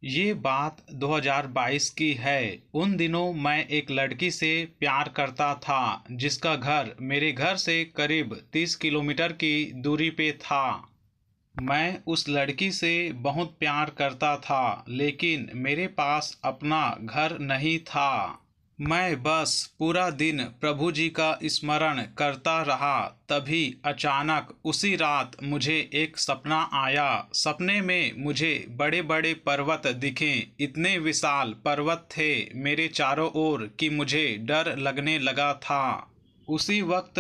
ये बात 2022 की है। उन दिनों मैं एक लड़की से प्यार करता था जिसका घर मेरे घर से करीब 30 किलोमीटर की दूरी पे था। मैं उस लड़की से बहुत प्यार करता था लेकिन मेरे पास अपना घर नहीं था। मैं बस पूरा दिन प्रभु जी का स्मरण करता रहा। तभी अचानक उसी रात मुझे एक सपना आया। सपने में मुझे बड़े बड़े पर्वत दिखे। इतने विशाल पर्वत थे मेरे चारों ओर कि मुझे डर लगने लगा था। उसी वक्त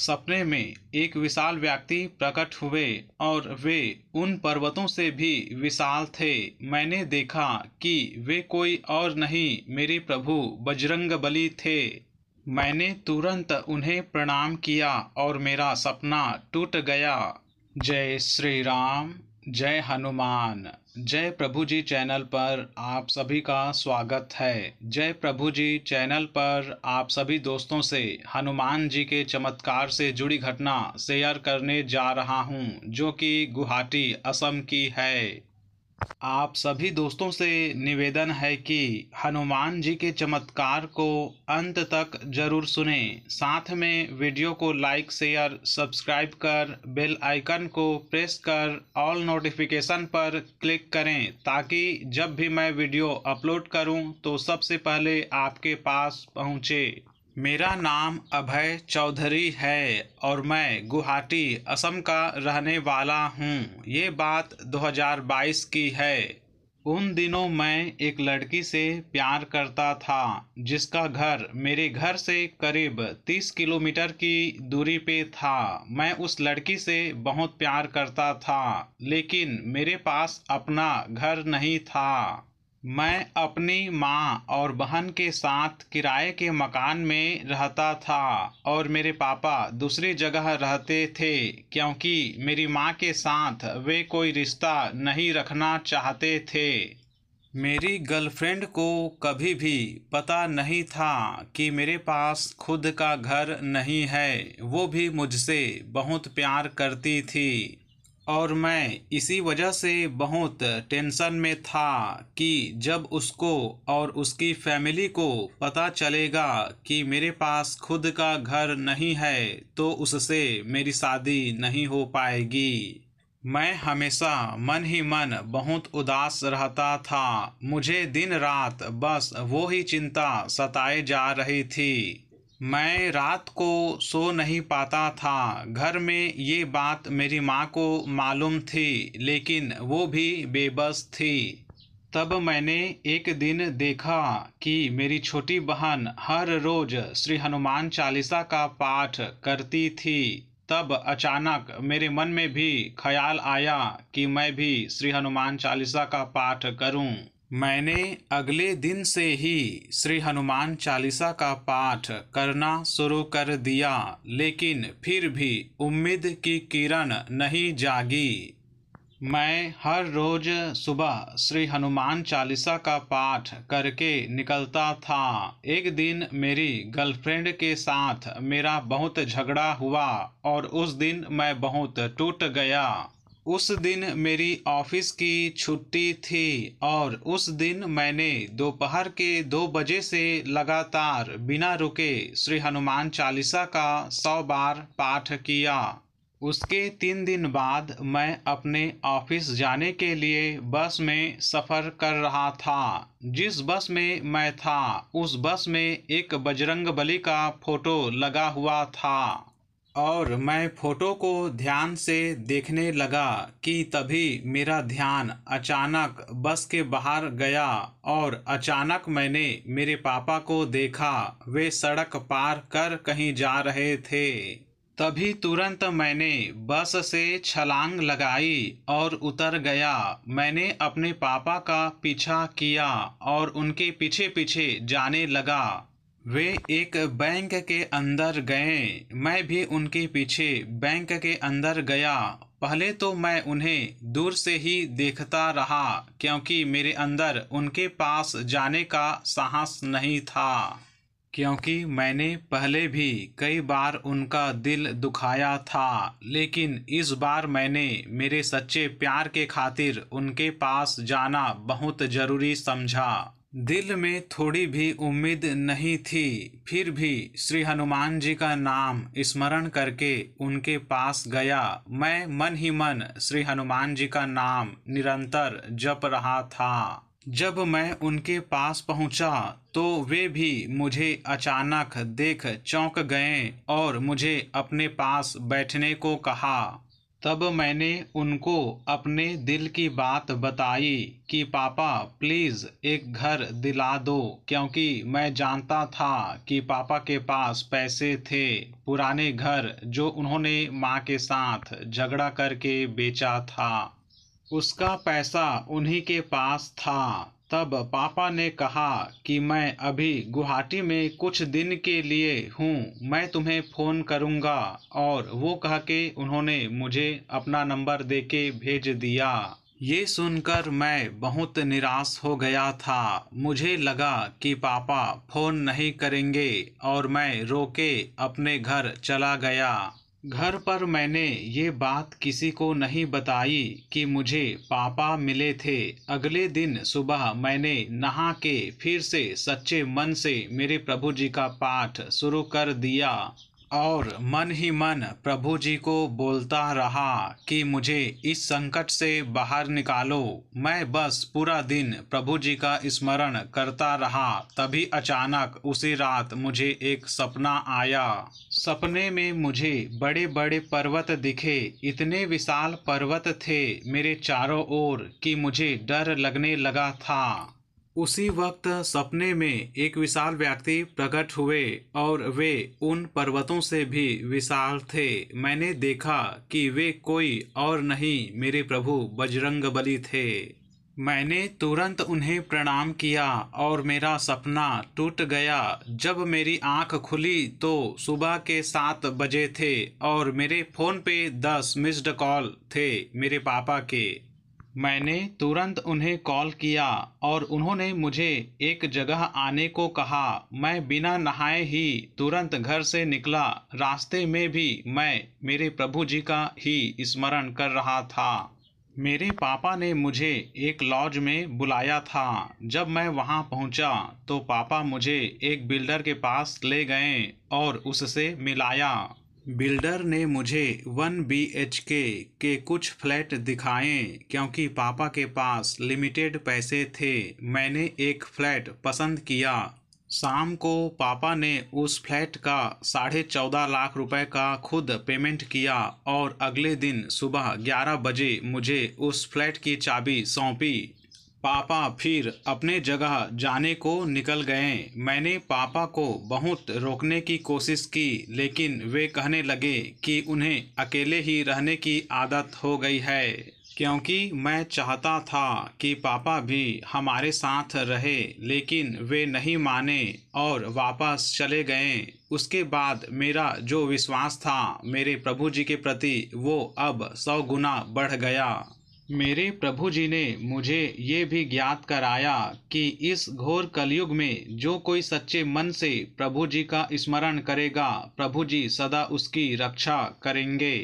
सपने में एक विशाल व्यक्ति प्रकट हुए और वे उन पर्वतों से भी विशाल थे। मैंने देखा कि वे कोई और नहीं मेरे प्रभु बजरंगबली थे। मैंने तुरंत उन्हें प्रणाम किया और मेरा सपना टूट गया। जय श्री राम, जय हनुमान। जय प्रभु जी चैनल पर आप सभी का स्वागत है। जय प्रभु जी चैनल पर आप सभी दोस्तों से हनुमान जी के चमत्कार से जुड़ी घटना शेयर करने जा रहा हूं, जो कि गुवाहाटी असम की है। आप सभी दोस्तों से निवेदन है कि हनुमान जी के चमत्कार को अंत तक जरूर सुनें। साथ में वीडियो को लाइक शेयर सब्सक्राइब कर बेल आइकन को प्रेस कर ऑल नोटिफिकेशन पर क्लिक करें ताकि जब भी मैं वीडियो अपलोड करूं तो सबसे पहले आपके पास पहुंचे। मेरा नाम अभय चौधरी है और मैं गुवाहाटी असम का रहने वाला हूँ। ये बात 2022 की है। उन दिनों मैं एक लड़की से प्यार करता था जिसका घर मेरे घर से करीब 30 किलोमीटर की दूरी पे था। मैं उस लड़की से बहुत प्यार करता था लेकिन मेरे पास अपना घर नहीं था। मैं अपनी माँ और बहन के साथ किराए के मकान में रहता था और मेरे पापा दूसरी जगह रहते थे क्योंकि मेरी माँ के साथ वे कोई रिश्ता नहीं रखना चाहते थे। मेरी गर्लफ्रेंड को कभी भी पता नहीं था कि मेरे पास खुद का घर नहीं है। वो भी मुझसे बहुत प्यार करती थी और मैं इसी वजह से बहुत टेंशन में था कि जब उसको और उसकी फैमिली को पता चलेगा कि मेरे पास खुद का घर नहीं है तो उससे मेरी शादी नहीं हो पाएगी। मैं हमेशा मन ही मन बहुत उदास रहता था। मुझे दिन रात बस वो ही चिंता सताए जा रही थी। मैं रात को सो नहीं पाता था। घर में ये बात मेरी माँ को मालूम थी लेकिन वो भी बेबस थी। तब मैंने एक दिन देखा कि मेरी छोटी बहन हर रोज श्री हनुमान चालीसा का पाठ करती थी। तब अचानक मेरे मन में भी ख्याल आया कि मैं भी श्री हनुमान चालीसा का पाठ करूं। मैंने अगले दिन से ही श्री हनुमान चालीसा का पाठ करना शुरू कर दिया लेकिन फिर भी उम्मीद की किरण नहीं जागी। मैं हर रोज सुबह श्री हनुमान चालीसा का पाठ करके निकलता था। एक दिन मेरी गर्लफ्रेंड के साथ मेरा बहुत झगड़ा हुआ और उस दिन मैं बहुत टूट गया। उस दिन मेरी ऑफिस की छुट्टी थी और उस दिन मैंने दोपहर के 2 बजे से लगातार बिना रुके श्री हनुमान चालीसा का 100 बार पाठ किया। उसके 3 दिन बाद मैं अपने ऑफिस जाने के लिए बस में सफ़र कर रहा था। जिस बस में मैं था उस बस में एक बजरंगबली का फोटो लगा हुआ था और मैं फोटो को ध्यान से देखने लगा कि तभी मेरा ध्यान अचानक बस के बाहर गया और अचानक मैंने मेरे पापा को देखा। वे सड़क पार कर कहीं जा रहे थे। तभी तुरंत मैंने बस से छलांग लगाई और उतर गया। मैंने अपने पापा का पीछा किया और उनके पीछे पीछे जाने लगा। वे एक बैंक के अंदर गए। मैं भी उनके पीछे बैंक के अंदर गया। पहले तो मैं उन्हें दूर से ही देखता रहा क्योंकि मेरे अंदर उनके पास जाने का साहस नहीं था। क्योंकि मैंने पहले भी कई बार उनका दिल दुखाया था, लेकिन इस बार मैंने मेरे सच्चे प्यार के खातिर उनके पास जाना बहुत ज़रूरी समझा। दिल में थोड़ी भी उम्मीद नहीं थी, फिर भी श्री हनुमान जी का नाम स्मरण करके उनके पास गया। मैं मन ही मन श्री हनुमान जी का नाम निरंतर जप रहा था। जब मैं उनके पास पहुंचा तो वे भी मुझे अचानक देख चौंक गए और मुझे अपने पास बैठने को कहा। तब मैंने उनको अपने दिल की बात बताई कि पापा प्लीज़ एक घर दिला दो, क्योंकि मैं जानता था कि पापा के पास पैसे थे। पुराने घर जो उन्होंने माँ के साथ झगड़ा करके बेचा था, उसका पैसा उन्हीं के पास था। तब पापा ने कहा कि मैं अभी गुवाहाटी में कुछ दिन के लिए हूँ, मैं तुम्हें फ़ोन करूँगा। और वो कह के उन्होंने मुझे अपना नंबर देके भेज दिया। ये सुनकर मैं बहुत निराश हो गया था। मुझे लगा कि पापा फ़ोन नहीं करेंगे और मैं रोके अपने घर चला गया। घर पर मैंने ये बात किसी को नहीं बताई कि मुझे पापा मिले थे। अगले दिन सुबह मैंने नहा के फिर से सच्चे मन से मेरे प्रभु जी का पाठ शुरू कर दिया और मन ही मन प्रभु जी को बोलता रहा कि मुझे इस संकट से बाहर निकालो। मैं बस पूरा दिन प्रभु जी का स्मरण करता रहा। तभी अचानक उसी रात मुझे एक सपना आया। सपने में मुझे बड़े बड़े पर्वत दिखे। इतने विशाल पर्वत थे मेरे चारों ओर कि मुझे डर लगने लगा था। उसी वक्त सपने में एक विशाल व्यक्ति प्रकट हुए और वे उन पर्वतों से भी विशाल थे। मैंने देखा कि वे कोई और नहीं मेरे प्रभु बजरंगबली थे। मैंने तुरंत उन्हें प्रणाम किया और मेरा सपना टूट गया। जब मेरी आंख खुली तो सुबह के 7 बजे थे और मेरे फ़ोन पे 10 मिस्ड कॉल थे मेरे पापा के। मैंने तुरंत उन्हें कॉल किया और उन्होंने मुझे एक जगह आने को कहा। मैं बिना नहाए ही तुरंत घर से निकला। रास्ते में भी मैं मेरे प्रभु जी का ही स्मरण कर रहा था। मेरे पापा ने मुझे एक लॉज में बुलाया था। जब मैं वहां पहुंचा तो पापा मुझे एक बिल्डर के पास ले गए और उससे मिलाया। बिल्डर ने मुझे 1 BHK के कुछ फ्लैट दिखाए। क्योंकि पापा के पास लिमिटेड पैसे थे, मैंने एक फ्लैट पसंद किया। शाम को पापा ने उस फ्लैट का 14.5 लाख रुपए का खुद पेमेंट किया और अगले दिन सुबह 11 बजे मुझे उस फ्लैट की चाबी सौंपी। पापा फिर अपने जगह जाने को निकल गए। मैंने पापा को बहुत रोकने की कोशिश की, लेकिन वे कहने लगे कि उन्हें अकेले ही रहने की आदत हो गई है। क्योंकि मैं चाहता था कि पापा भी हमारे साथ रहे, लेकिन वे नहीं माने और वापस चले गए। उसके बाद मेरा जो विश्वास था मेरे प्रभु जी के प्रति, वो अब 100 गुना बढ़ गया। मेरे प्रभु जी ने मुझे ये भी ज्ञात कराया कि इस घोर कलयुग में जो कोई सच्चे मन से प्रभु जी का स्मरण करेगा, प्रभु जी सदा उसकी रक्षा करेंगे।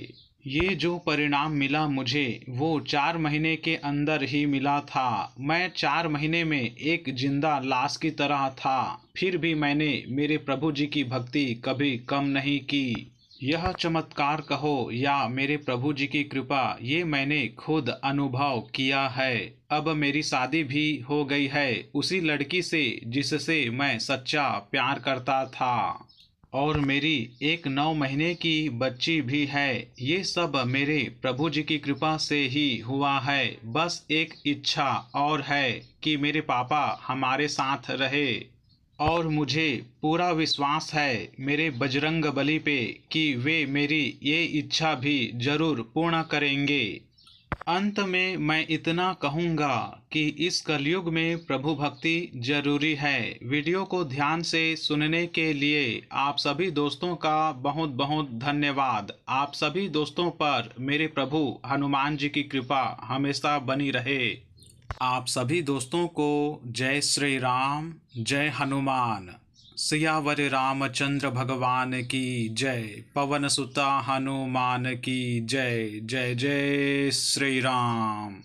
ये जो परिणाम मिला मुझे, वो 4 महीने के अंदर ही मिला था। मैं 4 महीने में एक जिंदा लाश की तरह था। फिर भी मैंने मेरे प्रभु जी की भक्ति कभी कम नहीं की। यह चमत्कार कहो या मेरे प्रभु जी की कृपा, ये मैंने खुद अनुभव किया है। अब मेरी शादी भी हो गई है उसी लड़की से जिससे मैं सच्चा प्यार करता था, और मेरी एक 9 महीने की बच्ची भी है। ये सब मेरे प्रभु जी की कृपा से ही हुआ है। बस एक इच्छा और है कि मेरे पापा हमारे साथ रहे, और मुझे पूरा विश्वास है मेरे बजरंग बली पे कि वे मेरी ये इच्छा भी जरूर पूर्ण करेंगे। अंत में मैं इतना कहूँगा कि इस कलयुग में प्रभु भक्ति जरूरी है। वीडियो को ध्यान से सुनने के लिए आप सभी दोस्तों का बहुत बहुत धन्यवाद। आप सभी दोस्तों पर मेरे प्रभु हनुमान जी की कृपा हमेशा बनी रहे। आप सभी दोस्तों को जय श्री राम, जय हनुमान। सियावर रामचंद्र भगवान की जय। पवन सुता हनुमान की जय। जय जय श्री राम।